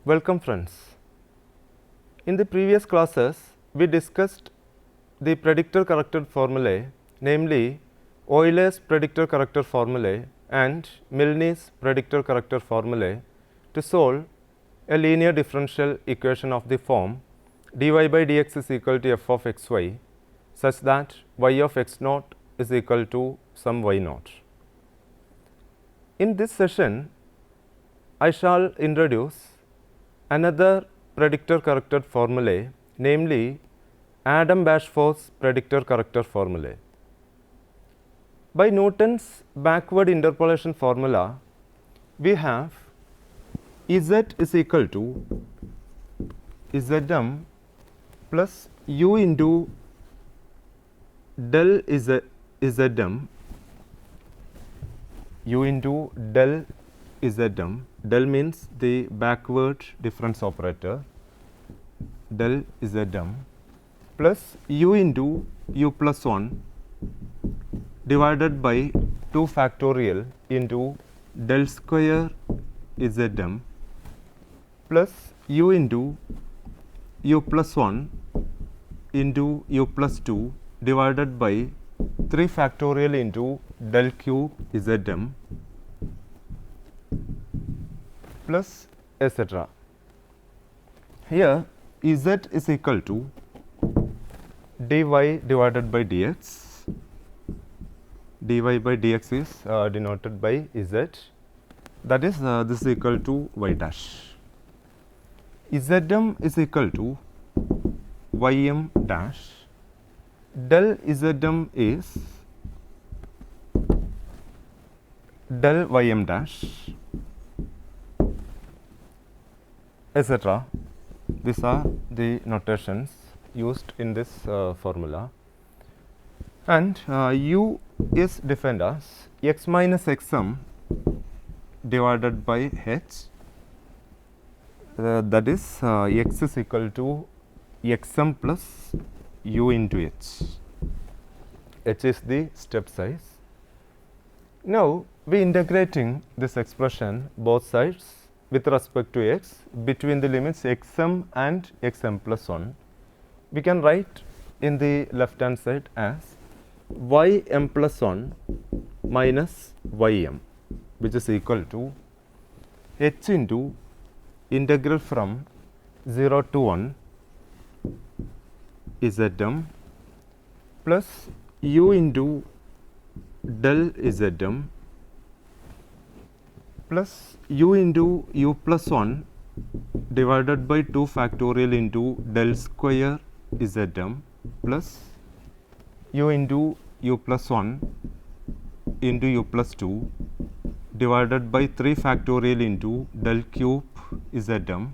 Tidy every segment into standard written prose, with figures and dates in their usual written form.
Welcome friends. In the previous classes, we discussed the predictor-corrector formulae, namely Euler's predictor-corrector formulae and Milne's predictor-corrector formulae to solve a linear differential equation of the form dy by dx is equal to f of xy such that y of x naught is equal to some y naught. In this session, I shall introduce another predictor-corrector formulae, namely Adam-Bashforth's predictor-corrector formulae. By Newton's backward interpolation formula, we have Z is equal to Zm plus u into del Zm, u into del Zm. Del means the backward difference operator, del Zm plus u into u plus 1 divided by 2 factorial into del square Zm plus u into u plus 1 into u plus 2 divided by 3 factorial into del cube Zm plus etc. Here Z is equal to dy divided by dx. Dy by dx is denoted by Z, that is this is equal to y dash. Zm is equal to ym dash. Del Zm is del ym dash, etc. These are the notations used in this formula, and u is defined as x minus xm divided by h, that is x is equal to xm plus u into h. H is the step size. Now, we integrating this expression both sides with respect to x between the limits xm and xm plus 1, we can write in the left hand side as ym plus 1 minus ym, which is equal to h into integral from 0 to 1 Zm plus u into del Zm plus u into u plus 1 divided by 2 factorial into del square Zm plus u into u plus 1 into u plus 2 divided by 3 factorial into del cube Zm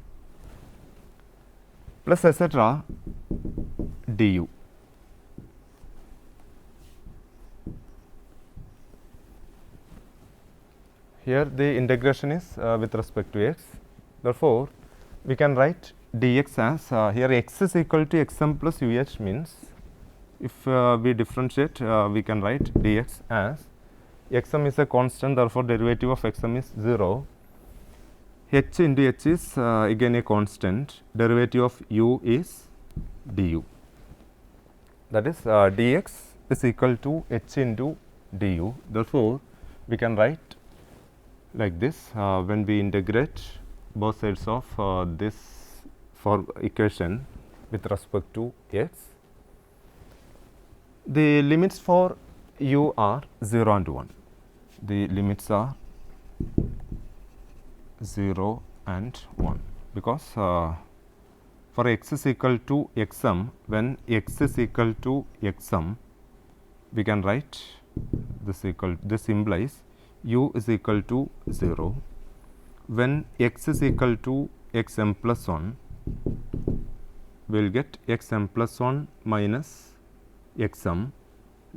plus etc. du. Here the integration is with respect to x. Therefore, we can write dx as here x is equal to xm plus uh, means if we differentiate we can write dx as xm is a constant, therefore derivative of xm is 0. H into h is again a constant, derivative of u is du. That is dx is equal to h into du. Therefore, we can write like this when we integrate both sides of this for equation with respect to x. The limits for u are 0 and 1. The limits are 0 and 1 because for x is equal to xm, when x is equal to xm, we can write this implies u is equal to 0. When x is equal to xm plus 1, we will get xm plus 1 minus xm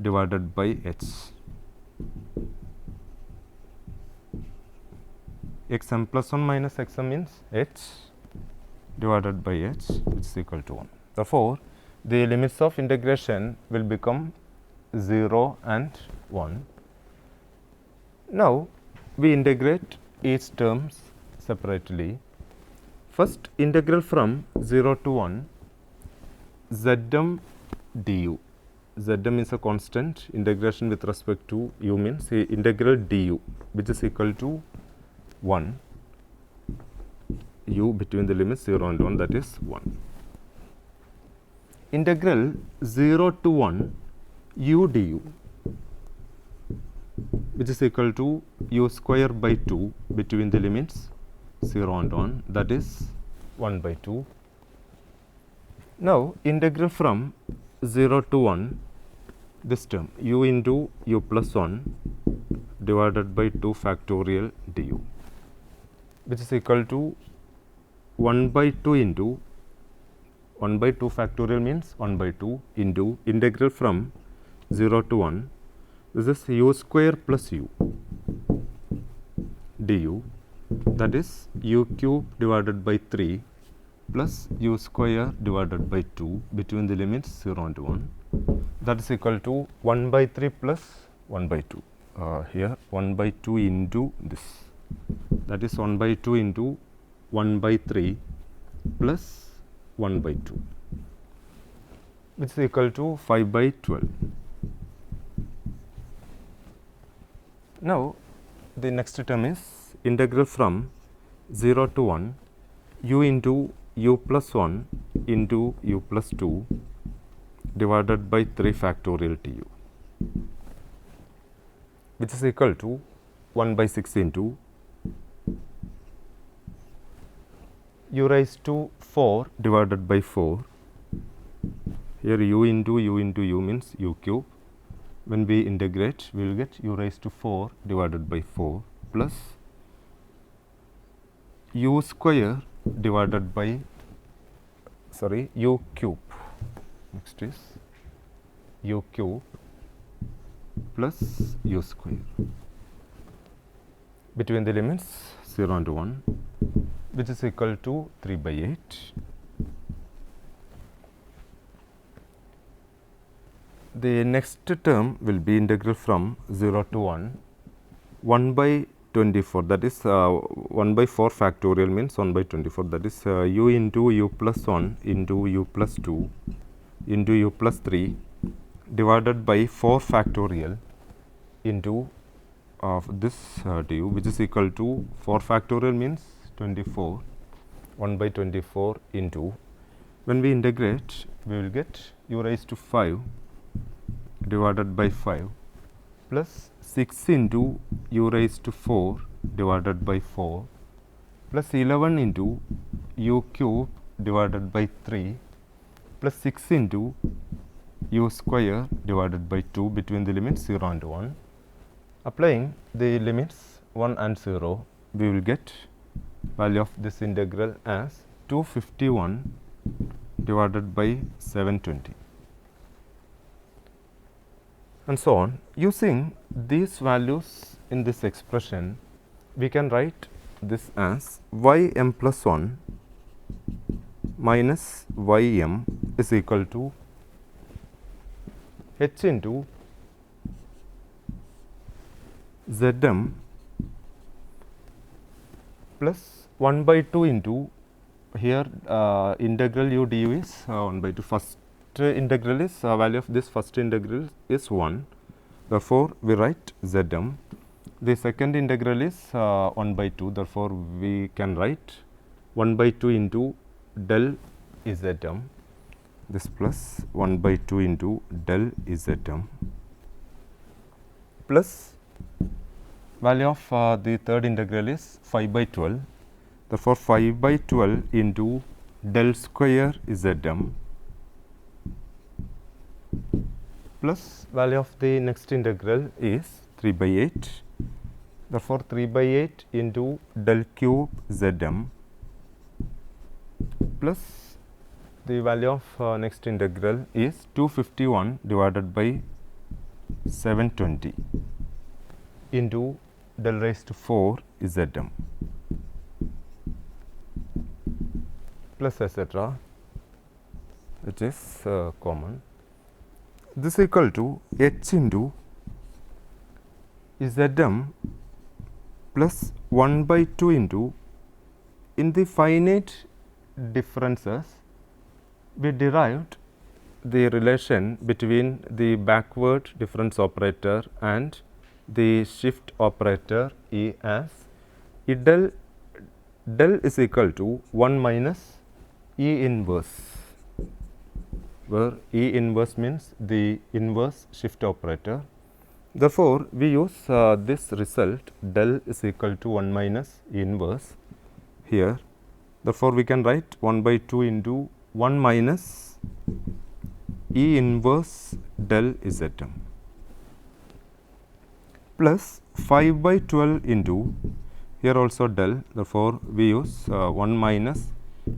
divided by h. Xm plus 1 minus xm means h divided by h, which is equal to 1. Therefore, the limits of integration will become 0 and 1. Now, we integrate each terms separately. First, integral from 0 to 1 Zm du. Zm is a constant. Integration with respect to u means integral du, which is equal to 1 u between the limits 0 and 1, that is 1. Integral 0 to 1 u du, which is equal to u square by 2 between the limits 0 and 1, that is 1 by 2. Now, integral from 0 to 1, this term u into u plus 1 divided by 2 factorial du, which is equal to 1 by 2 into 1 by 2 factorial means 1 by 2 into integral from 0 to 1, this is u square plus u du, that is u cube divided by 3 plus u square divided by 2 between the limits 0 and 1, that is equal to 1 by 3 plus 1 by 2. Here 1 by 2 into this, that is 1 by 2 into 1 by 3 plus 1 by 2, which is equal to 5 by 12. Now, the next term is integral from 0 to 1 u into u plus 1 into u plus 2 divided by 3 factorial tu, which is equal to 1 by 6 into u raised to 4 divided by 4. Here u into u means u cube. When we integrate, we will get u raised to 4 divided by 4 plus u square divided by u cube. Next is u cube plus u square between the limits 0 and 1, which is equal to 3 by 8. The next term will be integral from 0 to 1 by 24, that is 1 by 4 factorial means 1 by 24, that is u into u plus 1 into u plus 2 into u plus 3 divided by 4 factorial into this du, which is equal to 4 factorial means 24, 1 by 24 into, when we integrate, we will get u raised to 5 divided by 5 plus 6 into u raised to 4 divided by 4 plus 11 into u cube divided by 3 plus 6 into u square divided by 2 between the limits 0 and 1. Applying the limits 1 and 0, we will get value of this integral as 251 divided by 720. And so on. Using these values in this expression, we can write this as ym plus 1 minus ym is equal to h into Zm plus 1 by 2 into, here integral u du is 1 by 2. First integral is value of this first integral is 1. Therefore, we write Zm. The second integral is 1 by 2. Therefore, we can write 1 by 2 into del Zm, this plus 1 by 2 into del Zm plus value of the third integral is 5 by 12. Therefore, 5 by 12 into del square Zm plus value of the next integral is 3 by 8. Therefore, 3 by 8 into del cube Zm plus the value of next integral is 251 divided by 720 into del raised to 4 Zm plus etc., which is common. This is equal to h into Zm plus 1 by 2 into in the finite differences, we derived the relation between the backward difference operator and the shift operator E as E del is equal to 1 minus E inverse, where E inverse means the inverse shift operator. Therefore, we use this result del is equal to 1 minus E inverse here. Therefore, we can write 1 by 2 into 1 minus E inverse del Zm plus 5 by 12 into here also del. Therefore, we use 1 minus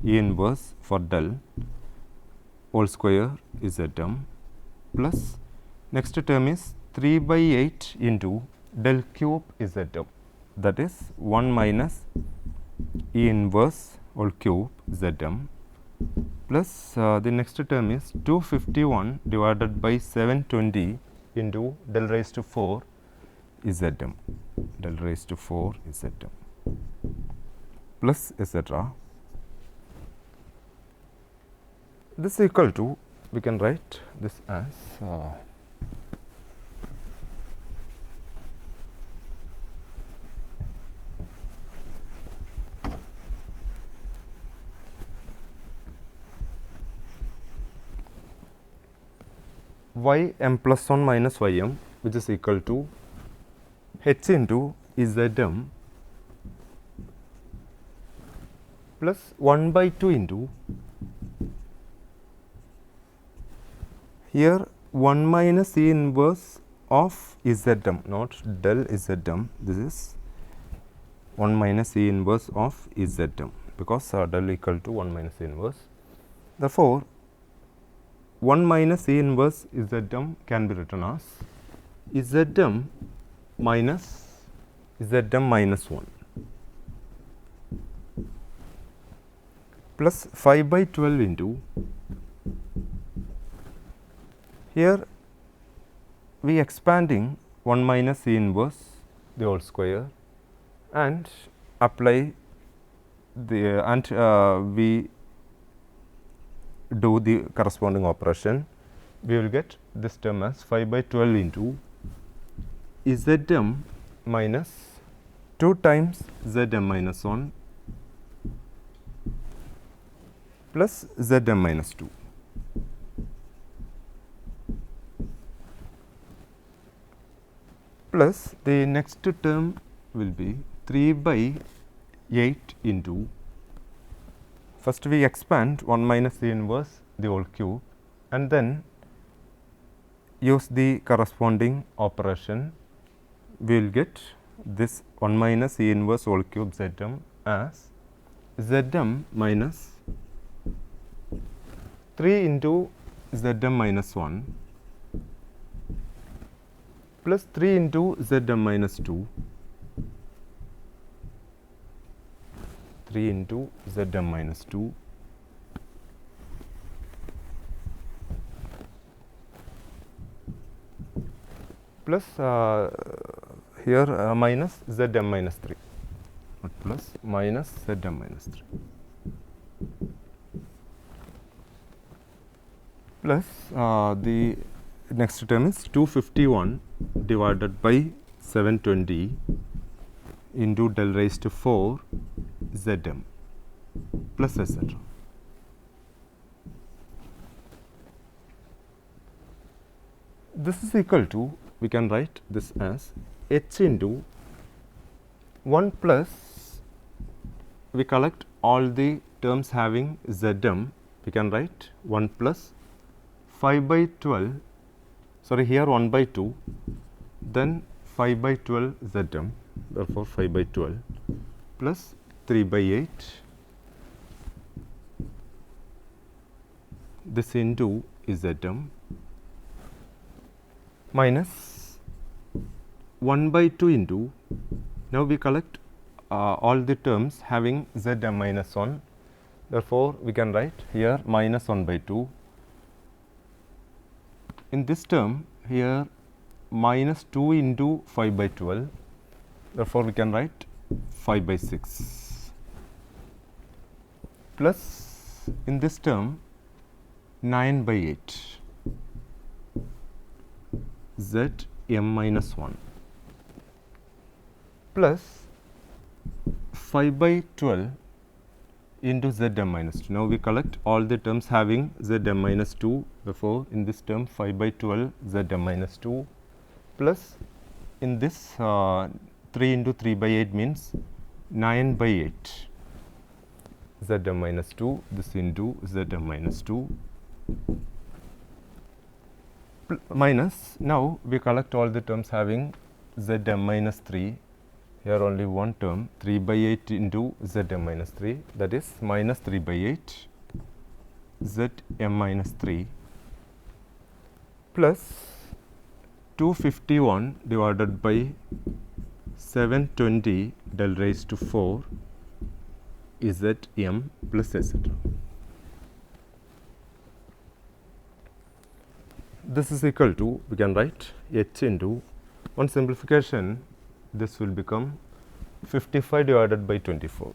E inverse for del whole square Zm plus next term is 3 by 8 into del cube Zm, that is 1 minus E inverse whole cube Zm plus the next term is 251 divided by 720 into del raised to 4 Zm, del raised to 4 Zm plus etc. This is equal to, we can write this as y m plus 1 minus y m, which is equal to h into Zm plus 1 by 2 into here 1 minus E inverse of Zm, not del Zm. This is 1 minus E inverse of Zm, because del equal to 1 minus E inverse. Therefore, 1 minus E inverse Zm can be written as Zm minus 1 plus 5 by 12 into here we expanding 1 minus E inverse the whole square and apply the we do the corresponding operation. We will get this term as 5 by 12 into Zm minus 2 times Zm minus 1 plus Zm minus 2 plus the next term will be 3 by 8 into, first we expand 1 minus E inverse the whole cube and then use the corresponding operation. We will get this 1 minus E inverse whole cube Zm as Zm minus 3 into Zm minus 1 plus 3 into Zm minus 2, 3 into Zm minus 2 plus here minus Zm minus 3, not plus, minus Zm minus 3 plus the next term is 251 divided by 720 into del raised to 4 Zm plus etc. This is equal to, we can write this as h into 1 plus, we collect all the terms having Zm, we can write 1 plus 5 by 12, sorry here 1 by 2, then 5 by 12 Zm, therefore 5 by 12 plus 3 by 8, this into Zm minus 1 by 2 into, now we collect all the terms having Zm minus 1, therefore we can write here minus 1 by 2. In this term here minus 2 into 5 by 12, therefore we can write 5 by 6 plus in this term 9 by 8 z m minus 1 plus 5 by 12 into z m minus 2. Now, we collect all the terms having z m minus 2. Therefore, in this term 5 by 12 z m minus 2 plus in this 3 into 3 by 8 means 9 by 8 z m minus 2, this into z m minus 2 minus, now we collect all the terms having z m minus 3, here only one term 3 by 8 into z m minus 3, that is minus 3 by 8 z m minus 3 plus 251 divided by 720 del raised to 4 z m plus etc. This is equal to, we can write h into, one simplification, this will become 55 divided by 24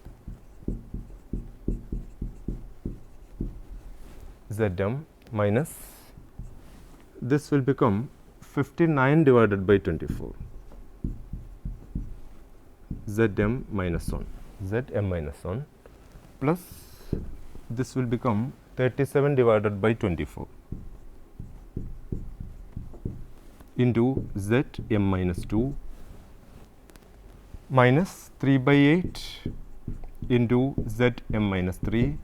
Zm minus, this will become 59 divided by 24 Zm minus 1, Zm minus 1 plus this will become 37 divided by 24 into z m minus 2 minus 3 by 8 into z m minus 3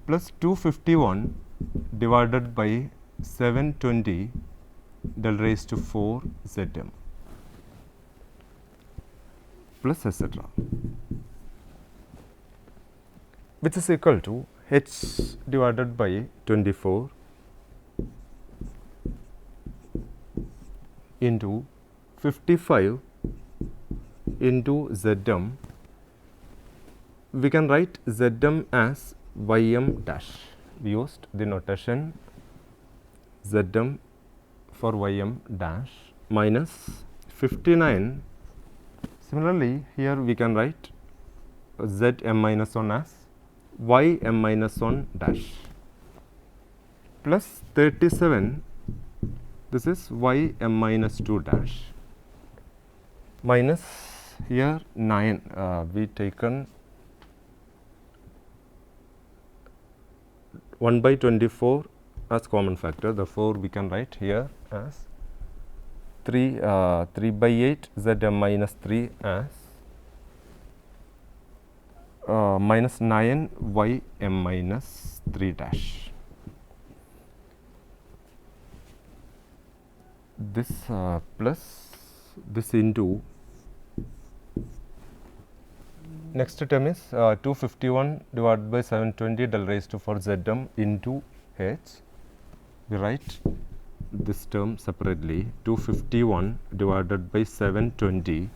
plus 251 divided by 720 del raised to 4 z m plus etc., which is equal to h divided by 24 into 55 into Zm. We can write Zm as Ym dash. We used the notation Zm for Ym dash minus 59. Similarly, here we can write Zm minus 1 as Ym minus 1 dash plus 37, this is Ym minus 2 dash minus here 9, we taken 1 by 24 as common factor. Therefore, we can write here as 3 by 8 Zm minus 3 as minus 9 Ym minus 3 dash. This plus this into, next term is 251 divided by 720 del raised to 4 Zm into h. We write this term separately, 251 divided by 720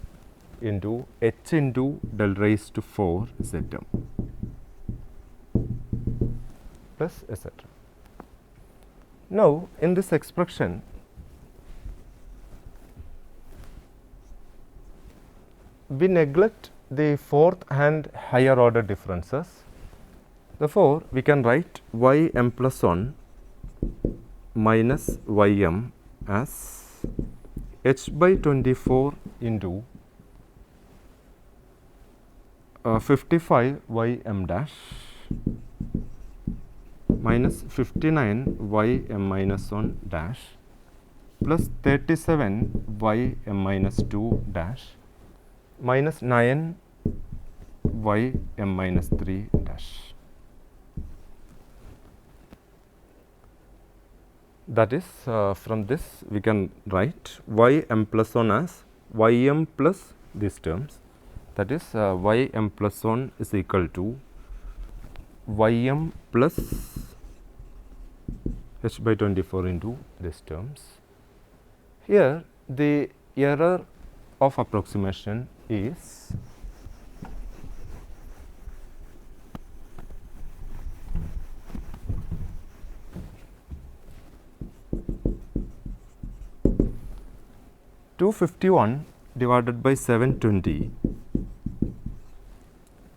into h into del raised to 4 Zm plus etc. Now, in this expression, we neglect the fourth and higher order differences. Therefore, we can write Ym plus 1 minus Ym as h by 24 into 55 Ym dash minus 59 Ym minus 1 dash plus 37 Ym minus 2 dash minus 9 Ym minus 3 dash. That is, from this we can write Ym plus 1 as Ym plus these terms, that is Ym plus 1 is equal to Ym plus h by 24 into these terms. Here the error of approximation is (251) divided by 720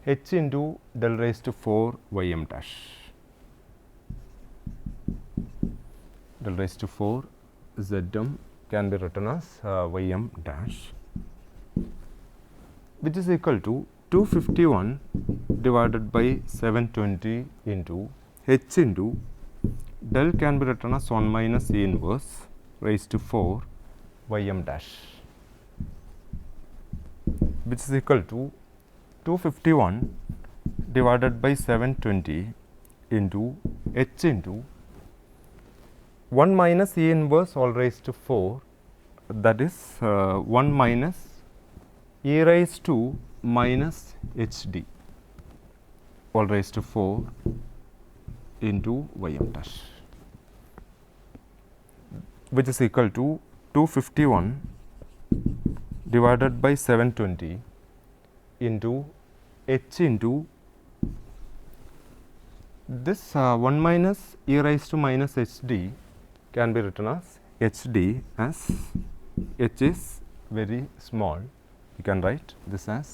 h into del raised to 4 y m dash. Del raised to 4 z m can be written as y m dash, which is equal to 251 divided by 720 into h into del can be written as 1 minus e inverse raised to 4 y m dash, which is equal to 251 divided by 720 into h into 1 minus e inverse all raised to 4, that is 1 minus e raised to minus h d all raised to 4 into y m dash, which is equal to 251 divided by 720 into h into this 1 minus e raised to minus h d can be written as h d, as h is very small. You can write this as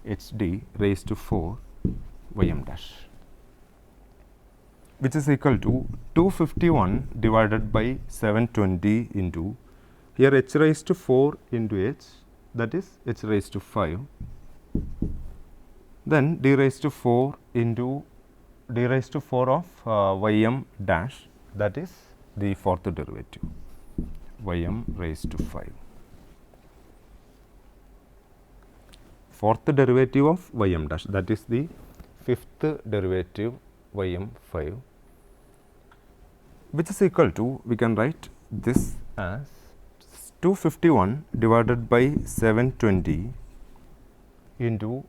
h d raised to 4 y m dash, which is equal to 251 divided by 720 into, here h raised to 4 into h, that is h raised to 5, then d raised to 4 into d raised to 4 of y m dash, that is the fourth derivative, y m raised to 5. Fourth derivative of y m dash, that is the fifth derivative y m 5, which is equal to, we can write this as 251 divided by 720 into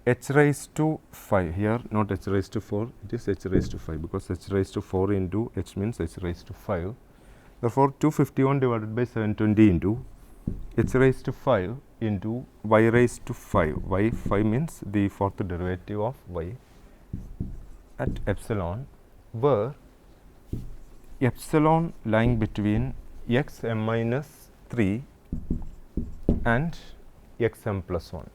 h raised to 5, here not h raised to 4, it is h raised to 5, because h raised to 4 into h means h raised to 5. Therefore, 251 divided by 720 into h raised to 5 into y raised to 5, y 5 means the fourth derivative of y at epsilon, where epsilon lying between x m minus 3 and x m plus 1.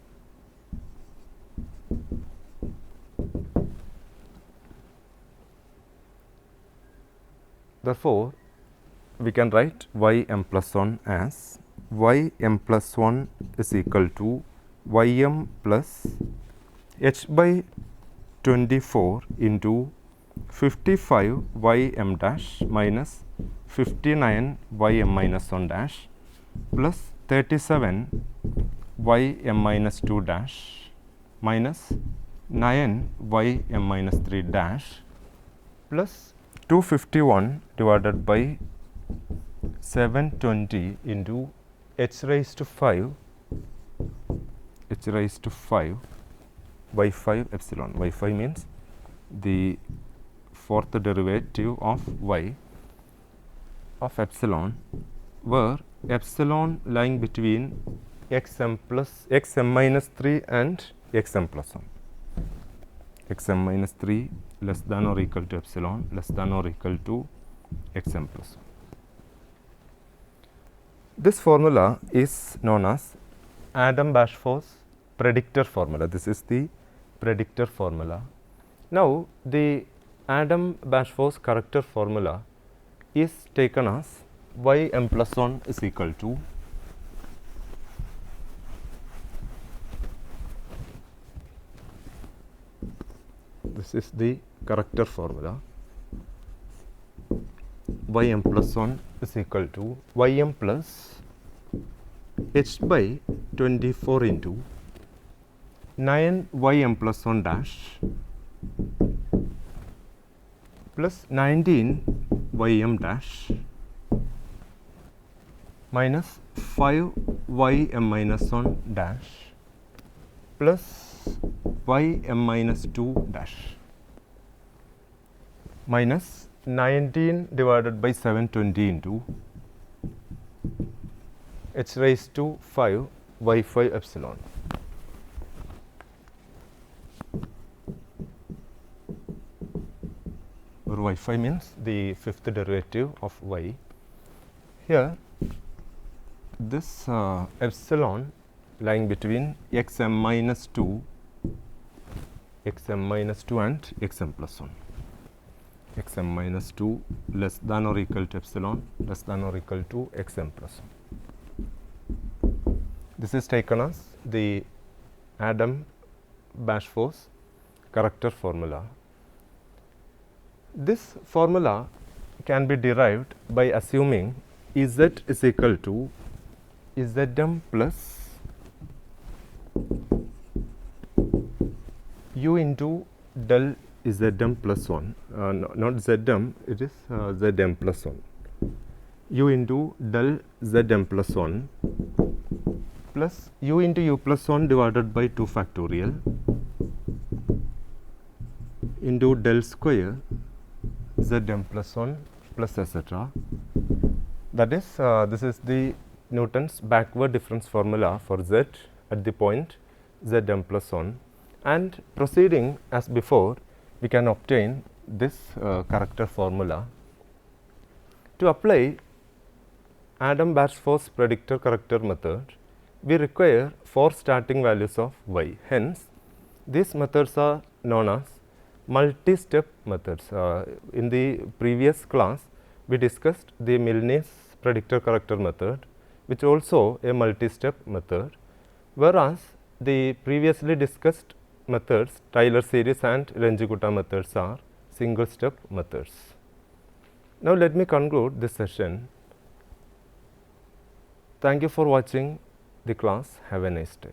Therefore, we can write y m plus 1 as y m plus 1 is equal to y m plus h by 24 into 55 y m dash minus 59 y m minus 1 dash plus 37 y m minus 2 dash minus 9 y m minus 3 dash plus 251 divided by 720 into h raised to 5 y 5 epsilon. Y 5 means the fourth derivative of y of epsilon, where epsilon lying between x m plus x m minus 3 and x m plus 1. X m minus 3 less than or equal to epsilon less than or equal to x m plus 1. This formula is known as Adam-Bashforth's predictor formula. This is the predictor formula. Now, the Adam-Bashforth's corrector formula is taken as y m plus 1 is equal to this is the corrector formula, y m plus 1 is equal to y m plus h by 24 into 9 y m plus 1 dash plus 19 y m dash minus 5 y m minus 1 dash plus y m minus 2 dash minus 19 divided by 720 into h raised to 5 y 5 epsilon. Where y 5 means the fifth derivative of y. Here this epsilon lying between x m minus 2 xm minus 2 and xm plus 1. Xm minus 2 less than or equal to epsilon less than or equal to xm plus 1. This is taken as the Adam-Bashforth corrector formula. This formula can be derived by assuming Z is equal to Zm plus U into del Zm plus 1, not Zm, it is Zm plus 1, U into del Zm plus 1 plus U into U plus 1 divided by 2 factorial into del square Zm plus 1 plus etc. That is, this is the Newton's backward difference formula for Z at the point Zm plus 1, and proceeding as before, we can obtain this corrector formula. To apply Adam-Bashforth's predictor corrector method, we require 4 starting values of y. Hence, these methods are known as multi-step methods. In the previous class, we discussed the Milne's predictor corrector method, which also a multi-step method, whereas the previously discussed methods, Taylor series and Runge-Kutta methods, are single step methods. Now, let me conclude this session. Thank you for watching the class. Have a nice day.